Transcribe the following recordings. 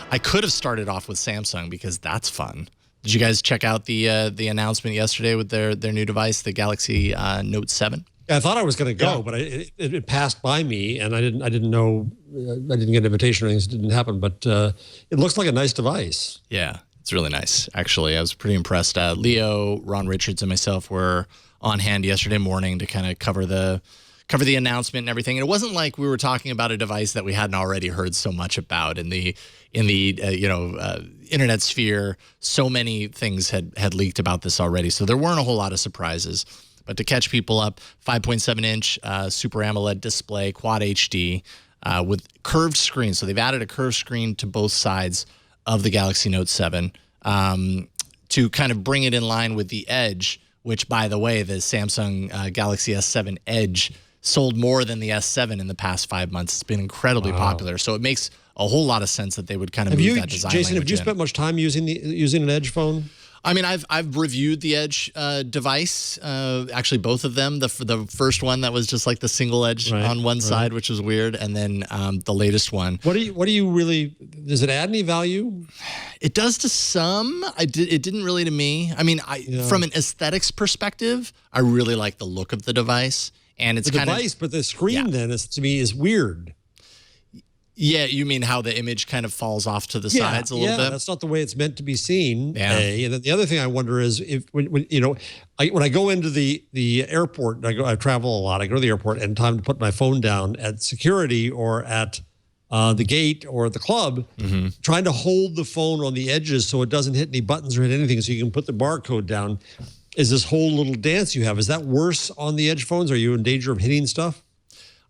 I could have started off with Samsung because that's fun. Did you guys check out the announcement yesterday with their new device, the Galaxy Note 7? I thought I was going to go, but it passed by me, and I didn't know. I didn't get an invitation or anything, so it didn't happen. But it looks like a nice device. Yeah, it's really nice. Actually, I was pretty impressed. Leo, Ron Richards, and myself were on hand yesterday morning to kind of cover the announcement and everything. And it wasn't like we were talking about a device that we hadn't already heard so much about in the internet sphere. So many things had leaked about this already, so there weren't a whole lot of surprises. But to catch people up, 5.7-inch Super AMOLED display, Quad HD, with curved screen. So they've added a curved screen to both sides of the Galaxy Note 7 to kind of bring it in line with the Edge, which, by the way, the Samsung Galaxy S7 Edge sold more than the S7 in the past 5 months. It's been incredibly popular. So it makes a whole lot of sense that they would kind of move that design. Jason, have you spent much time using an Edge phone? I mean, I've reviewed the Edge device, actually both of them. The first one that was just like the single edge on one side, which was weird, and then the latest one. What do you really? Does it add any value? It does to some. It didn't really to me. I mean, from an aesthetics perspective, I really like the look of the device, and it's the device, but the screen then to me is weird. Yeah, you mean how the image kind of falls off to the sides a little bit? Yeah, that's not the way it's meant to be seen. Yeah. And then the other thing I wonder is when I go into the airport, I travel a lot. I go to the airport and time to put my phone down at security or at the gate or at the club, trying to hold the phone on the edges so it doesn't hit any buttons or hit anything, so you can put the barcode down. Is this whole little dance you have? Is that worse on the Edge phones? Are you in danger of hitting stuff?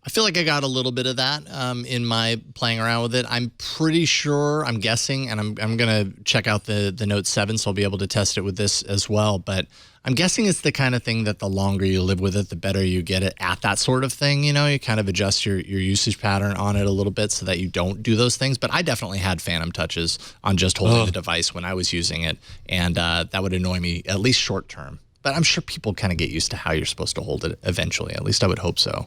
I feel like I got a little bit of that in my playing around with it. I'm pretty sure, I'm guessing, and I'm going to check out the Note 7, so I'll be able to test it with this as well. But I'm guessing it's the kind of thing that the longer you live with it, the better you get it at that sort of thing. You know, you kind of adjust your usage pattern on it a little bit so that you don't do those things. But I definitely had phantom touches on just holding the device when I was using it, and that would annoy me, at least short term. But I'm sure people kind of get used to how you're supposed to hold it eventually. At least I would hope so.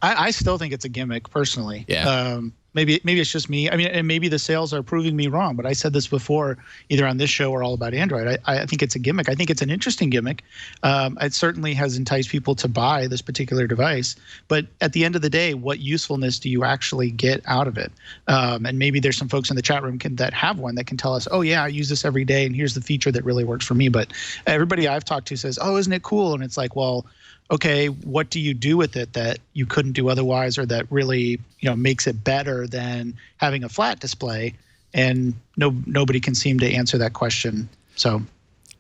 I still think it's a gimmick, personally. Yeah. Maybe it's just me. I mean, and maybe the sales are proving me wrong, but I said this before, either on this show or All About Android. I think it's a gimmick. I think it's an interesting gimmick. It certainly has enticed people to buy this particular device. But at the end of the day, what usefulness do you actually get out of it? And maybe there's some folks in the chat room that have one that can tell us, oh, yeah, I use this every day, and here's the feature that really works for me. But everybody I've talked to says, oh, isn't it cool? And it's like, well, okay, what do you do with it that you couldn't do otherwise, or that really, makes it better than having a flat display? And nobody can seem to answer that question. So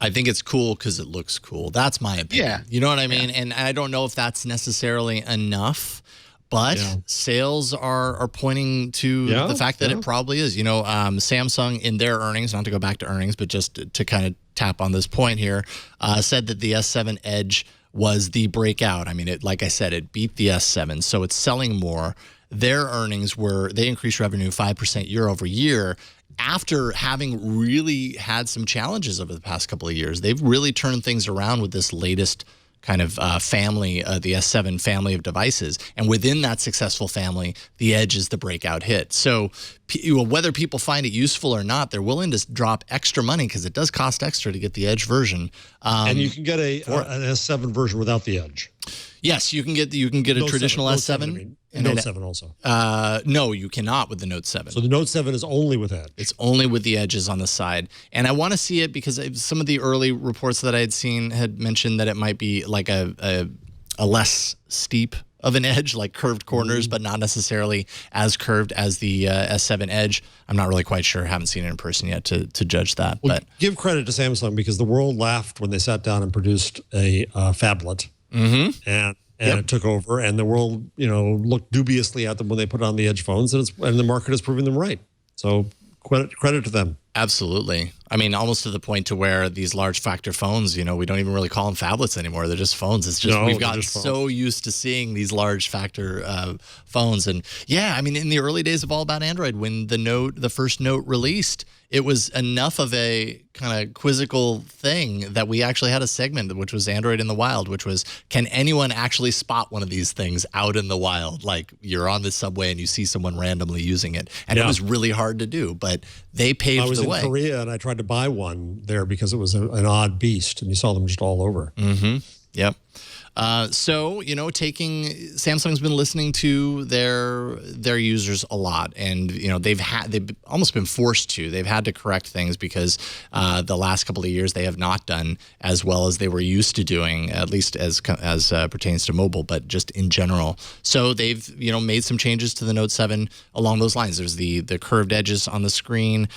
I think it's cool because it looks cool. That's my opinion. Yeah. You know what I mean? Yeah. And I don't know if that's necessarily enough, but sales are pointing to the fact that it probably is. Samsung in their earnings, not to go back to earnings, but just to kind of tap on this point here, said that the S7 Edge was the breakout. I mean, like I said, it beat the S7, so it's selling more. Their earnings they increased revenue 5% year over year after having really had some challenges over the past couple of years. They've really turned things around with this latest kind of family, the S7 family of devices. And within that successful family, the Edge is the breakout hit. So whether people find it useful or not, they're willing to drop extra money because it does cost extra to get the Edge version. And you can get an S7 version without the Edge. Yes, you can get a traditional S7. And Note 7 also. No, you cannot with the Note 7. So the Note 7 is only with Edge. It's only with the edges on the side. And I want to see it because some of the early reports that I had seen had mentioned that it might be like a less steep of an edge, like curved corners, but not necessarily as curved as the S7 Edge. I'm not really quite sure. Haven't seen it in person yet to judge that. Well, but give credit to Samsung because the world laughed when they sat down and produced a phablet. And it took over, and the world, looked dubiously at them when they put on the Edge phones, and the market is proving them right. So credit to them. Absolutely. I mean, almost to the point to where these large factor phones, we don't even really call them phablets anymore. They're just phones. It's just we've gotten so used to seeing these large factor phones. And yeah, I mean, in the early days of All About Android, when the first Note released, it was enough of a kind of quizzical thing that we actually had a segment, which was Android in the Wild, which was, can anyone actually spot one of these things out in the wild? Like, you're on the subway and you see someone randomly using it. And it was really hard to do, but they paved the way. I was in Korea and I tried to buy one there because it was an odd beast, and you saw them just all over. Mm-hmm. Yep. So, Samsung's been listening to their users a lot, and they've almost been forced to. They've had to correct things because the last couple of years they have not done as well as they were used to doing, at least as pertains to mobile, but just in general. So they've made some changes to the Note 7 along those lines. There's the curved edges on the screen.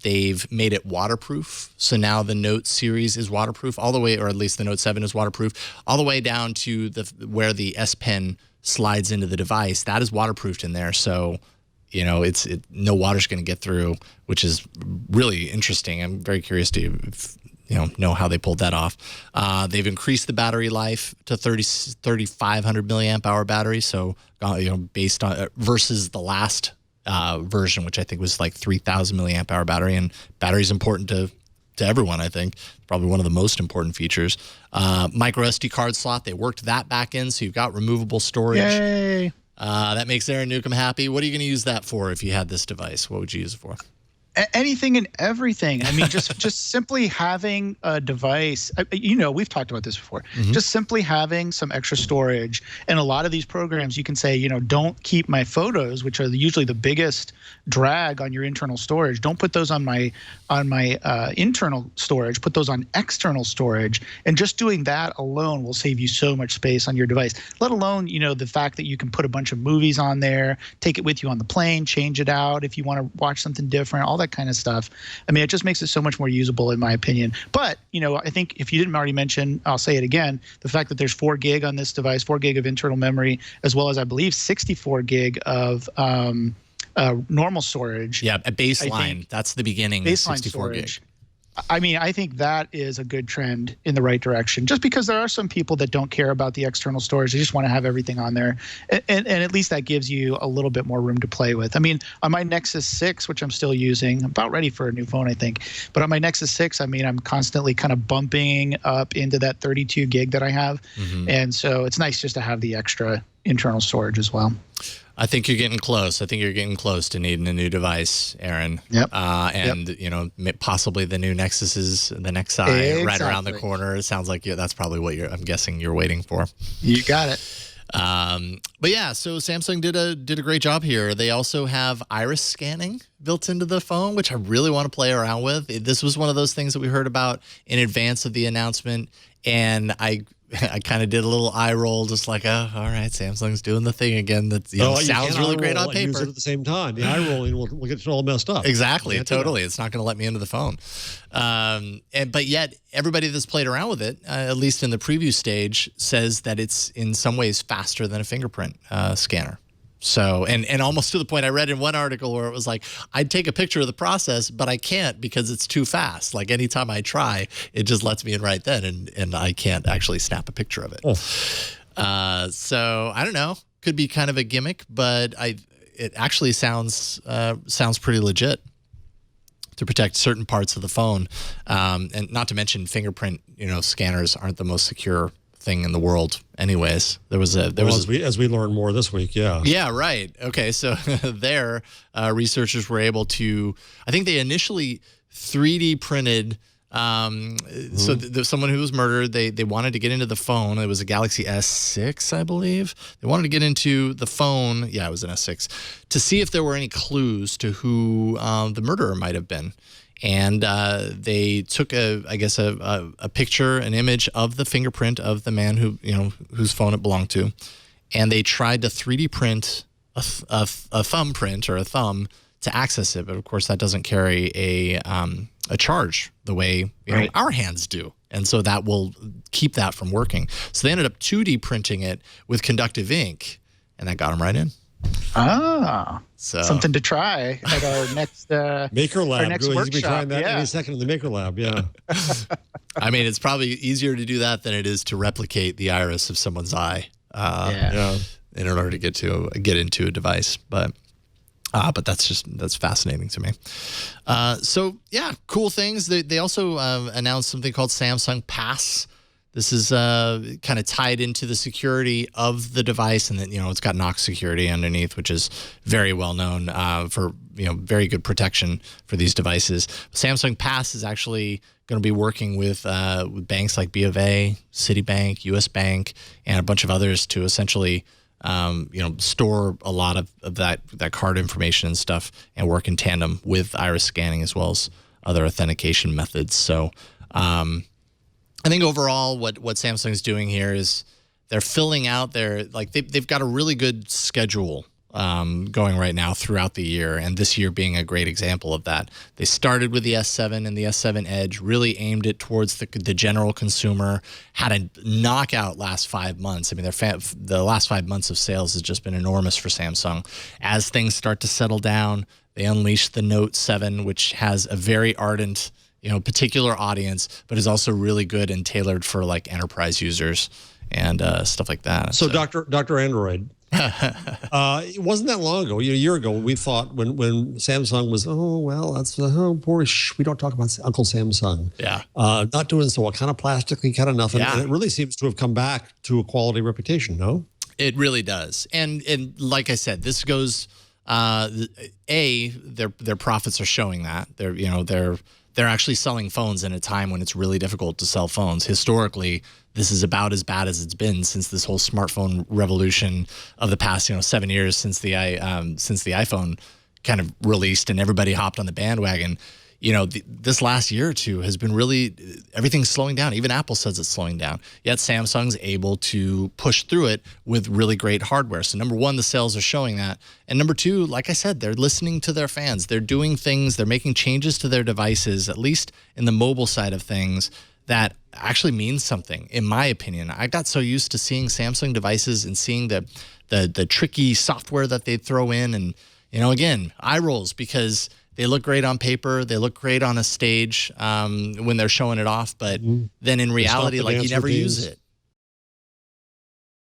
They've made it waterproof, so now the Note series is waterproof all the way, or at least the Note 7 is waterproof all the way down to where the S Pen slides into the device. That is waterproofed in there, so no water's going to get through, which is really interesting. I'm very curious to know how they pulled that off. They've increased the battery life to 3,500 milliamp hour battery, so based on versus the last version, which I think was like 3,000 milliamp hour battery, and battery is important to everyone. I think probably one of the most important features. Micro SD card slot, they worked that back in, so you've got removable storage. Yay! That makes Aaron Newcomb happy. What are you going to use that for if you had this device? What would you use it for? Anything and everything. I mean, just simply having a device, we've talked about this before, just simply having some extra storage. And a lot of these programs, you can say, don't keep my photos, which are usually the biggest drag on your internal storage. Don't put those on my internal storage. Put those on external storage. And just doing that alone will save you so much space on your device, let alone, the fact that you can put a bunch of movies on there, take it with you on the plane, change it out if you want to watch something different, all that kind of stuff. I mean, it just makes it so much more usable, in my opinion. But, I think if you didn't already mention, I'll say it again, the fact that there's 4 gig on this device, 4 gig of internal memory, as well as, I believe, 64 gig of normal storage. Yeah, a baseline. That's the beginning. Baseline 64 storage. gig. I mean, I think that is a good trend in the right direction, just because there are some people that don't care about the external storage. They just want to have everything on there. And at least that gives you a little bit more room to play with. I mean, on my Nexus 6, which I'm still using, I'm about ready for a new phone, I think. But on my Nexus 6, I mean, I'm constantly kind of bumping up into that 32 gig that I have. And so it's nice just to have the extra internal storage as well. I think you're getting close. I think you're getting close to needing a new device, Aaron. Yep. Possibly the new Nexus is the next side right around the corner. It sounds like that's probably what I'm guessing you're waiting for. You got it. But yeah, so Samsung did a great job here. They also have iris scanning built into the phone, which I really want to play around with. This was one of those things that we heard about in advance of the announcement, and I kind of did a little eye roll, just like, oh, all right, Samsung's doing the thing again. That sounds really great on paper. Use it at the same time. The eye rolling will get it all messed up. Exactly, totally. It's not going to let me into the phone. But yet, everybody that's played around with it, at least in the preview stage, says that it's in some ways faster than a fingerprint scanner. So, and almost to the point, I read in one article where it was like, I'd take a picture of the process, but I can't because it's too fast. Like anytime I try, it just lets me in right then, and I can't actually snap a picture of it. So I don't know, could be kind of a gimmick, but it actually sounds pretty legit to protect certain parts of the phone, and not to mention fingerprint. Scanners aren't the most secure thing in the world anyways. As we learn more this week. Yeah, right. Okay, so there researchers were able to, I think they initially 3D printed so someone who was murdered, they wanted to get into the phone. It was a Galaxy S6, I believe. They wanted to get into the phone, yeah, it was an S6, to see if there were any clues to who the murderer might have been. And they took a picture, an image of the fingerprint of the man whose phone it belonged to, and they tried to 3D print a thumbprint or a thumb to access it. But of course, that doesn't carry a charge the way our hands do, and so that will keep that from working. So they ended up 2D printing it with conductive ink, and that got them right in. So something to try at our next Maker Lab. Our next He's workshop. be trying that any second in the Maker Lab. Yeah. I mean, it's probably easier to do that than it is to replicate the iris of someone's eye. In order to get into a device, but that's fascinating to me. So yeah, cool things. They also announced something called Samsung Pass. This is kind of tied into the security of the device, and then it's got Knox security underneath, which is very well known for very good protection for these devices. Samsung Pass is actually going to be working with banks like B of A, Citibank, US Bank, and a bunch of others to essentially store a lot of that card information and stuff, and work in tandem with iris scanning as well as other authentication methods. So I think overall what Samsung's doing here is they're filling out they've got a really good schedule going right now throughout the year, and this year being a great example of that. They started with the S7 and the S7 Edge, really aimed it towards the general consumer, had a knockout last 5 months. I mean, the last 5 months of sales has just been enormous for Samsung. As things start to settle down, they unleashed the Note 7, which has a very ardent particular audience, but is also really good and tailored for like enterprise users and stuff like that. So Dr. Android, it wasn't that long ago, a year ago, we thought when Samsung was, that's poor, we don't talk about Uncle Samsung. Yeah. Not doing so well, kind of plastically, kind of nothing. Yeah. And it really seems to have come back to a quality reputation, no? It really does. And like I said, this goes, their profits are showing that. They're actually selling phones in a time when it's really difficult to sell phones. Historically, this is about as bad as it's been since this whole smartphone revolution of the past 7 years since the iPhone kind of released and everybody hopped on the bandwagon. This last year or two has been really, everything's slowing down. Even Apple says it's slowing down. Yet Samsung's able to push through it with really great hardware. So number one, the sales are showing that. And number two, like I said, they're listening to their fans. They're doing things, they're making changes to their devices, at least in the mobile side of things, that actually means something, in my opinion. I got so used to seeing Samsung devices and seeing the tricky software that they throw in. And, again, eye rolls because they look great on paper. They look great on a stage when they're showing it off. But then in reality, you never use it.